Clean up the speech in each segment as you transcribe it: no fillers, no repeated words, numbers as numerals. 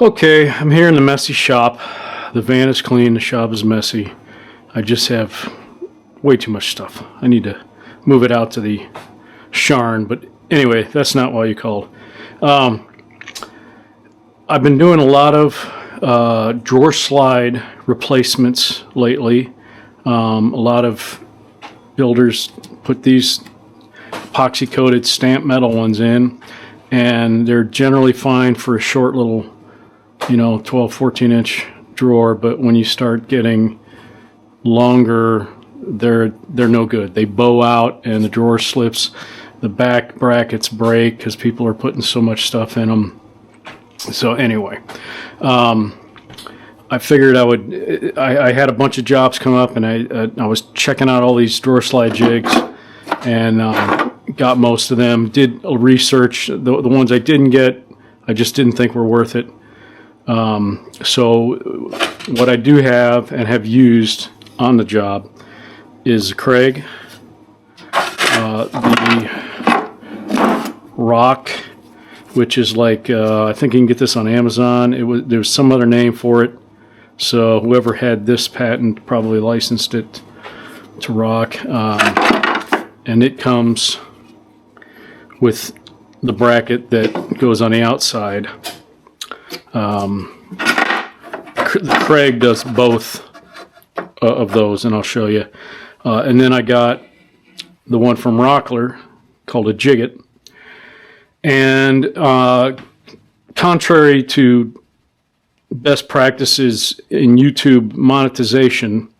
Okay, I'm here in the messy shop. The van is clean, the shop is messy. I just have way too much stuff. I need to move it out to the sharn, but anyway, that's not why you called. I've been doing a lot of drawer slide replacements lately. A lot of builders put these epoxy coated stamped metal ones in, and they're generally fine for a short little 12, 14 inch drawer, but when you start getting longer, they're no good. They bow out and the drawer slips. The back brackets break because people are putting so much stuff in them. So anyway, I figured I had a bunch of jobs come up, and I was checking out all these drawer slide jigs, and got most of them. Did a research. The ones I didn't get, I just didn't think were worth it. So what I do have and have used on the job is Kreg, the ROK, which is like, I think you can get this on Amazon. There was some other name for it. So whoever had this patent probably licensed it to ROK. And it comes with the bracket that goes on the outside. The Kreg does both of those, and I'll show you. And then I got the one from Rockler called a Jigs. And contrary to best practices in YouTube monetization,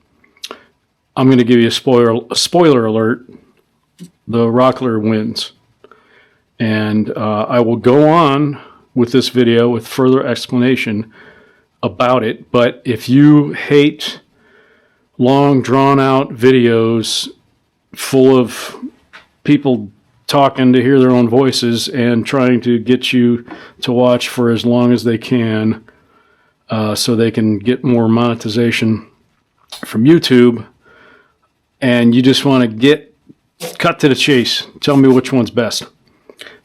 I'm going to give you a spoiler alert. The Rockler wins. And I will go on with this video with further explanation about it. But if you hate long drawn out videos full of people talking to hear their own voices and trying to get you to watch for as long as they can, so they can get more monetization from YouTube, and you just want to cut to the chase, tell me which one's best.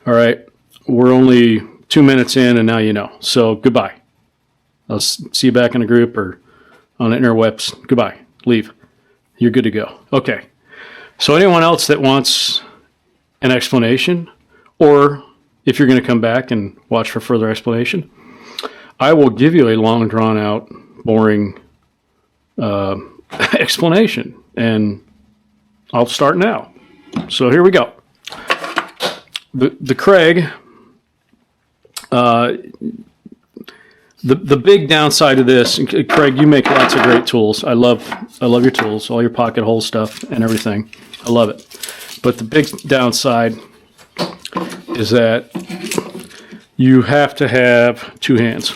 All right, we're only 2 minutes in, and now you know. So goodbye. I'll see you back in the group or on the interwebs. Goodbye. Leave. You're good to go. Okay. So anyone else that wants an explanation, or if you're going to come back and watch for further explanation, I will give you a long, drawn-out, boring explanation, and I'll start now. So here we go. The Kreg, the big downside of this, Kreg, you make lots of great tools. I love your tools, all your pocket hole stuff and everything. I love it. But the big downside is that you have to have two hands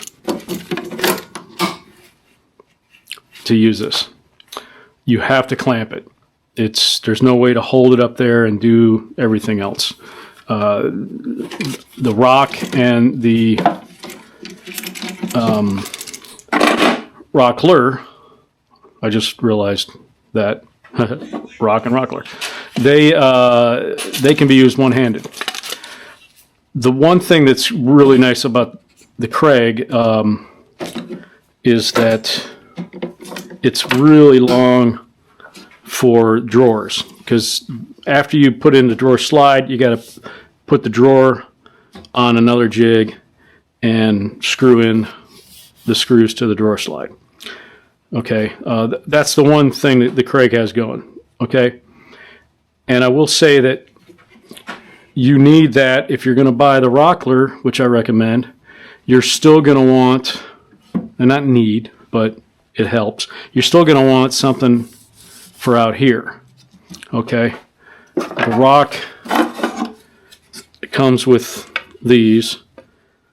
to use this. You have to clamp it. There's no way to hold it up there and do everything else. The ROK and the Rockler, I just realized that ROK and Rockler, they can be used one-handed. The one thing that's really nice about the Kreg is that it's really long for drawers, because after you put in the drawer slide, you got to put the drawer on another jig and screw in the screws to the drawer slide. Okay, that's the one thing that the Kreg has going. Okay, and I will say that you need that if you're going to buy the Rockler, which I recommend. You're still going to want, and not need, but it helps. You're still going to want something for out here. Okay, the ROK comes with these,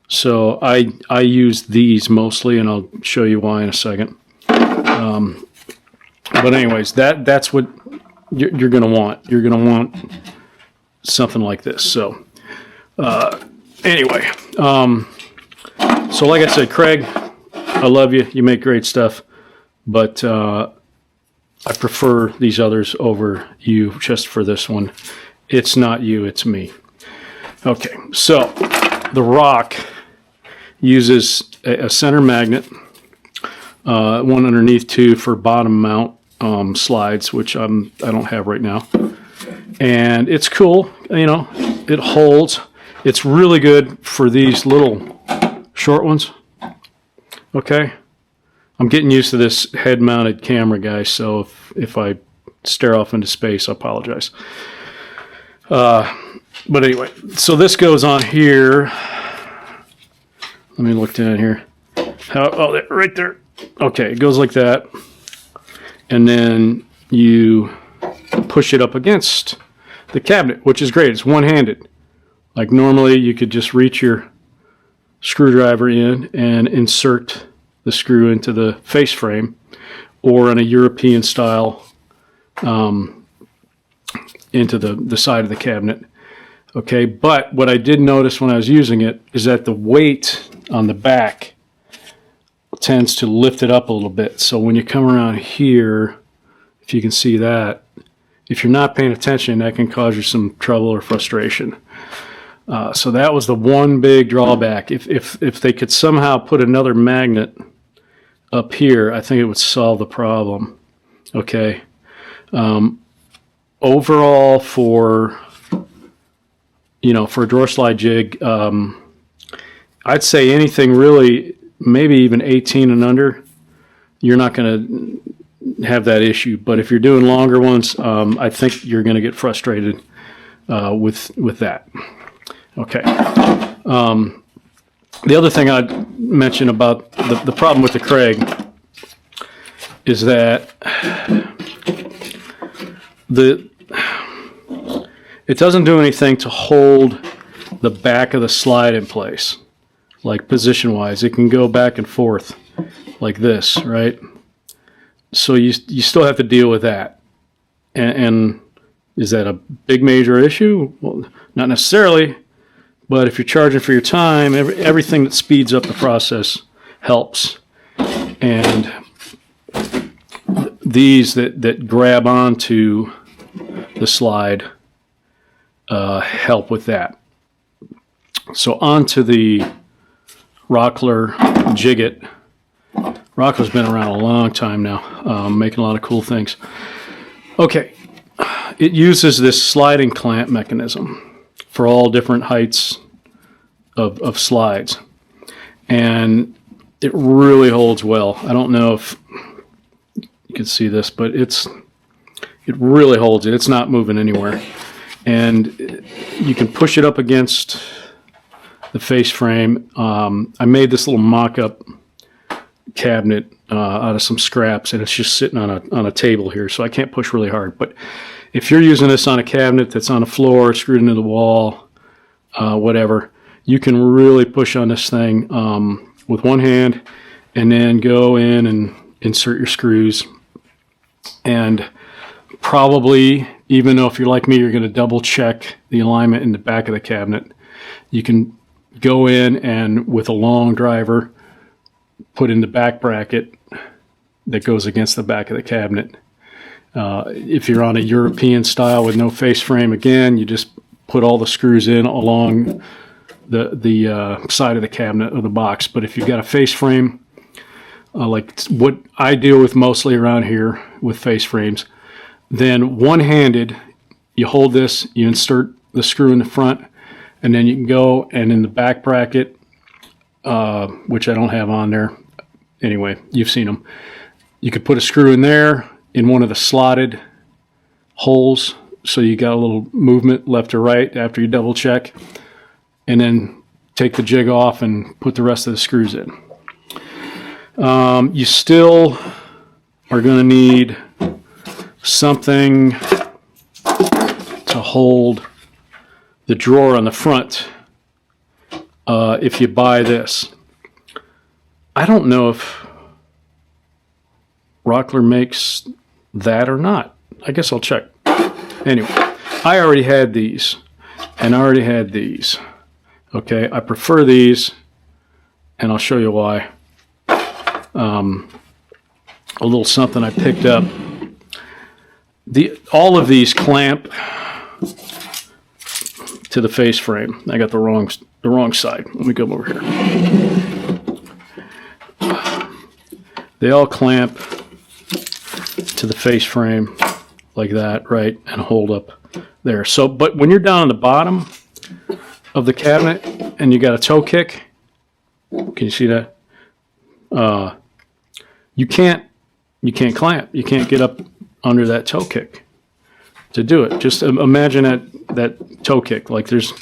so I use these mostly, and I'll show you why in a second. But anyways, that's what you're going to want. You're going to want something like this. So anyway, so like I said, Kreg, I love you. You make great stuff, but I prefer these others over you just for this one. It's not you, it's me. Okay, so the ROK uses a center magnet, one underneath too for bottom mount slides, which I don't have right now. And it's cool, you know, it holds. It's really good for these little short ones. Okay, I'm getting used to this head-mounted camera, guys, so if I stare off into space, I apologize. But anyway, so this goes on here. Let me look down here. Oh, right there. Okay, it goes like that. And then you push it up against the cabinet, which is great. It's one-handed. Like normally you could just reach your screwdriver in and insert the screw into the face frame, or in a European style into the side of the cabinet. Okay, but what I did notice when I was using it is that the weight on the back tends to lift it up a little bit. So when you come around here, if you can see that, if you're not paying attention, that can cause you some trouble or frustration. So that was the one big drawback. If they could somehow put another magnet up here, I think it would solve the problem. Okay. Overall, for a drawer slide jig, I'd say anything really, maybe even 18 and under, you're not going to have that issue. But if you're doing longer ones, I think you're going to get frustrated with that. Okay. The other thing I'd mention about the problem with the Kreg is that it doesn't do anything to hold the back of the slide in place, like position-wise. It can go back and forth like this, right? So you still have to deal with that. And is that a big major issue? Well, not necessarily. But if you're charging for your time, everything that speeds up the process helps. And these that grab onto the slide help with that. So onto the Rockler Jigget. Rockler's been around a long time now, making a lot of cool things. Okay, it uses this sliding clamp mechanism for all different heights of slides, and it really holds well. I don't know if you can see this, but it really holds it. It's not moving anywhere, and you can push it up against the face frame. I made this little mock-up cabinet out of some scraps, and it's just sitting on a table here, so I can't push really hard. But if you're using this on a cabinet that's on the floor, screwed into the wall, whatever, you can really push on this thing with one hand, and then go in and insert your screws. And probably, even though if you're like me, you're going to double check the alignment in the back of the cabinet, you can go in and with a long driver put in the back bracket that goes against the back of the cabinet. If you're on a European style with no face frame, again, you just put all the screws in along the side of the cabinet or the box. But if you've got a face frame, like what I deal with mostly around here with face frames, then one-handed, you hold this, you insert the screw in the front, and then you can go and in the back bracket, which I don't have on there. Anyway, you've seen them. You could put a screw in there in one of the slotted holes, so you got a little movement left or right after you double check, and then take the jig off and put the rest of the screws in. You still are going to need something to hold the drawer on the front if you buy this. I don't know if Rockler makes that or not. I guess I'll check. Anyway, I already had these, and I already had these. Okay, I prefer these, and I'll show you why. A little something I picked up. All of these clamp to the face frame. I got the wrong side. Let me go over here. they all clamp to the face frame like that, right, and hold up there. So, but when you're down on the bottom of the cabinet and you got a toe kick, can you see that? You can't clamp. You can't get up under that toe kick to do it. Just imagine that toe kick. Like there's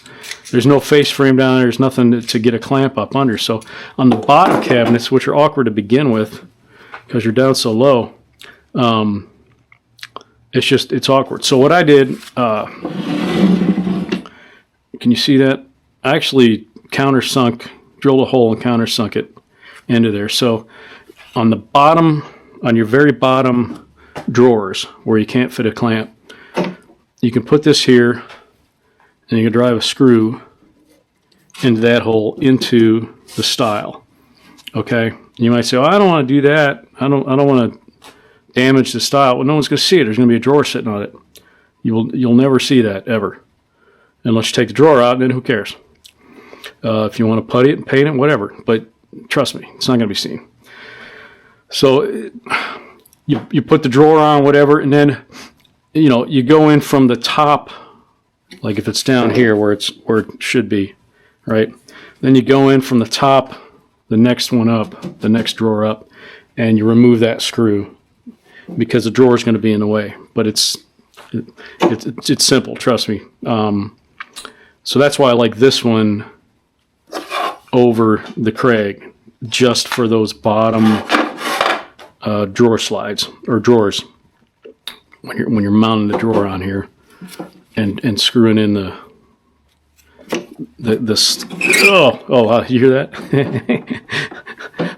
no face frame down there. There's nothing to get a clamp up under. So on the bottom cabinets, which are awkward to begin with because you're down so low, it's awkward. So what I did, can you see that? I actually drilled a hole and countersunk it into there. So on the bottom, on your very bottom drawers where you can't fit a clamp, you can put this here and you can drive a screw into that hole into the stile. Okay, you might say, "Oh, I don't want to do that. I don't want to damage the stile." Well, no one's going to see it. There's going to be a drawer sitting on it. You'll never see that ever, unless you take the drawer out. And then who cares? If you want to putty it and paint it, whatever. But trust me, it's not going to be seen. So you put the drawer on, whatever, and then you go in from the top, like if it's down here where it should be, right? Then you go in from the top, the next one up, the next drawer up, and you remove that screw because the drawer is going to be in the way. But it's simple, trust me. So that's why I like this one over the Kreg, just for those bottom drawer slides or drawers when you're mounting the drawer on here and screwing in the you hear that?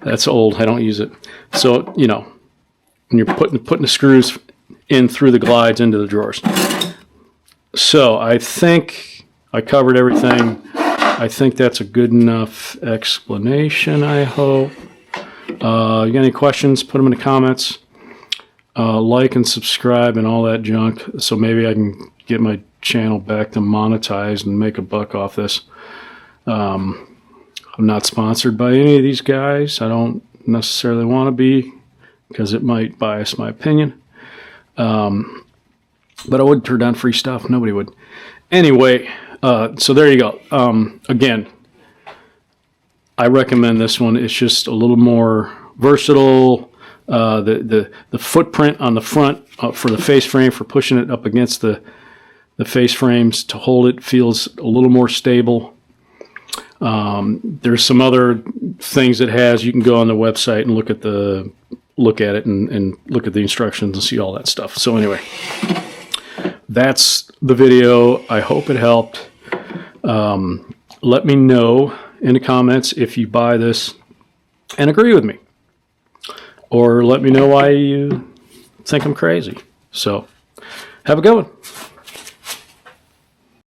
That's old. I don't use it. So when you're putting the screws in through the glides into the drawers. So I think I covered everything. I think that's a good enough explanation, I hope. You got any questions, put them in the comments. Like and subscribe and all that junk, so maybe I can get my channel back to monetized and make a buck off this. I'm not sponsored by any of these guys. I don't necessarily want to be, because it might bias my opinion. But I would turn down free stuff. Nobody would. Anyway, so there you go. Again, I recommend this one. It's just a little more versatile. The footprint on the front for the face frame, for pushing it up against the face frames to hold it, feels a little more stable. There's some other things it has. You can go on the website and look at it and look at the instructions and see all that stuff. So anyway, that's the video. I hope it helped. Let me know in the comments if you buy this and agree with me, or let me know why you think I'm crazy. So have a good one.